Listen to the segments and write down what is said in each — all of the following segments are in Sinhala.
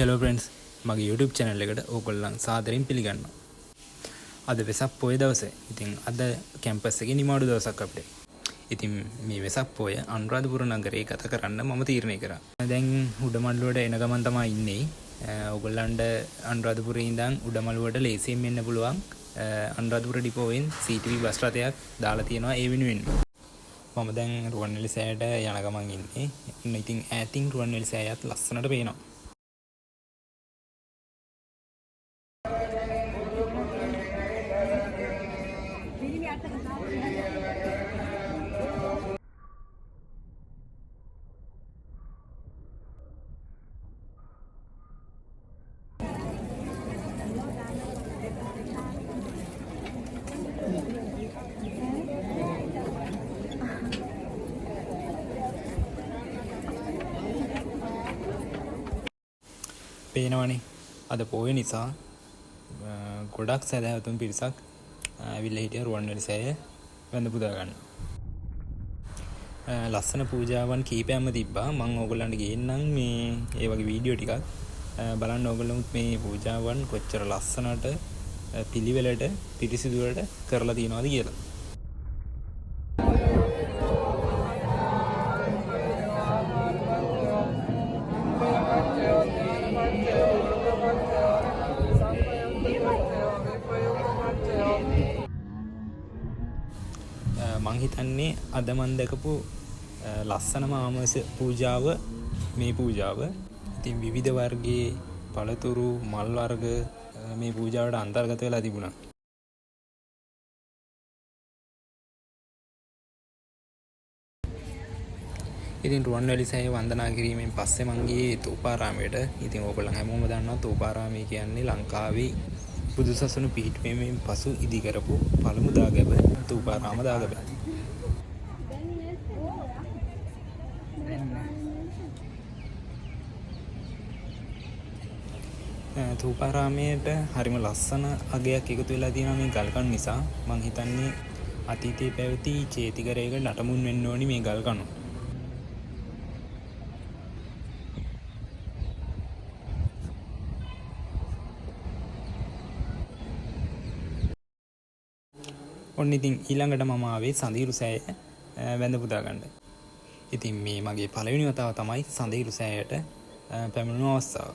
හෙලෝ ෆ්‍රෙන්ඩ්ස් මගේ YouTube channel එකට ඕගොල්ලන් සාදරයෙන් පිළිගන්නවා. අද වෙසක් පොය දවසේ. ඉතින් අද කැම්පස් එකේ නිමාඩු දවසක් අපිට. ඉතින් මේ වෙසක් පොය අනුරාධපුර නගරේ ගත කරන්න මම තීරණය කරා. දැන් උඩමළුවට එන ගමන් තමයි ඉන්නේ. ඕගොල්ලන්ට අනුරාධපුරේ ඉඳන් උඩමළුවට ලේසියෙන් එන්න පුළුවන්. අනුරාධපුර ඩිපෝවෙන් CTV බස් රථයක් දාලා තියෙනවා ඒ වෙනුවෙන්. මම දැන් රුවන්වැලි සෑයට යන ගමන් ඉන්නේ. ඉතින් ඈතින් රුවන්වැලි සෑයත් ලස්සනට පේනවා. පේනවනේ අද පොය නිසා ගොඩක් සැදැහැවතුන් පිරිසක් ඇවිල්ලා හිටියා රුවන්වැලි සෑය වැඳ පුදා ගන්න. ලස්සන පූජාවන් කීපයක්ම තිබ්බා. මම ඕගොල්ලන්ට ගේන්නම් මේ ඒ වගේ වීඩියෝ ටිකක් බලන්න. ඕගොල්ලොත් මේ පූජාවන් කොච්චර ලස්සනට පිළිවෙලට පිරිසිදුවට කරලා තියෙනවද කියලා. මං හිතන්නේ අද මන් දැකපු ලස්සනම ආමස පූජාව මේ පූජාව. ඉතින් විවිධ වර්ගයේ පළතුරු මල් වර්ග මේ පූජාවට අන්තර්ගත වෙලා තිබුණා. ඉතින් රුවන්වැලි සෑය වන්දනා කිරීමෙන් පස්සේ මං ගියේ තෝපාරාමයට. ඉතින් ඕගොල්ලන් හැමෝම දන්නවා තෝපාරාමය කියන්නේ ලංකාවේ බුදුසසුන පිහිටුවීමෙන් පසු ඉදි කරපු පළමු දාගැබ තෝපාරාම දාගැබ. තෝපාරාමයට හරිම ලස්සන අගයක් එකතු වෙලා තියෙනවා මේ ගල්කණු නිසා. මං හිතන්නේ අතීතයේ පැවති චේතිකරයක නටමුන් වෙන්න ඕනි මේ ගල්කණු. ඔන්න ඉතින් ඊළඟට මම ආවේ සඳීරු සෑය වැඳ පුදා ගන්න. ඉතින් මේ මගේ පළවෙනි වතාව තමයි සඳීරු සෑයට පැමිණුණු අවස්ථාව.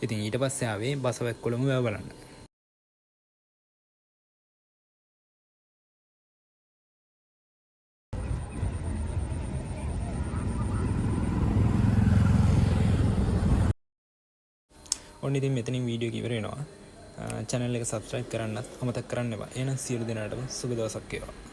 ඉතින් ඊට පස්සේ ආවේ බසවැක්කොළම වැව බලන්න. ඔන්න ඉතින් මෙතනින් වීඩියෝ එක ඉවර වෙනවා. channel එක subscribe කරන්නත් අමතක කරන්න එපා. එහෙනම් සියලු දෙනාටම සුබ දවසක් වේවා.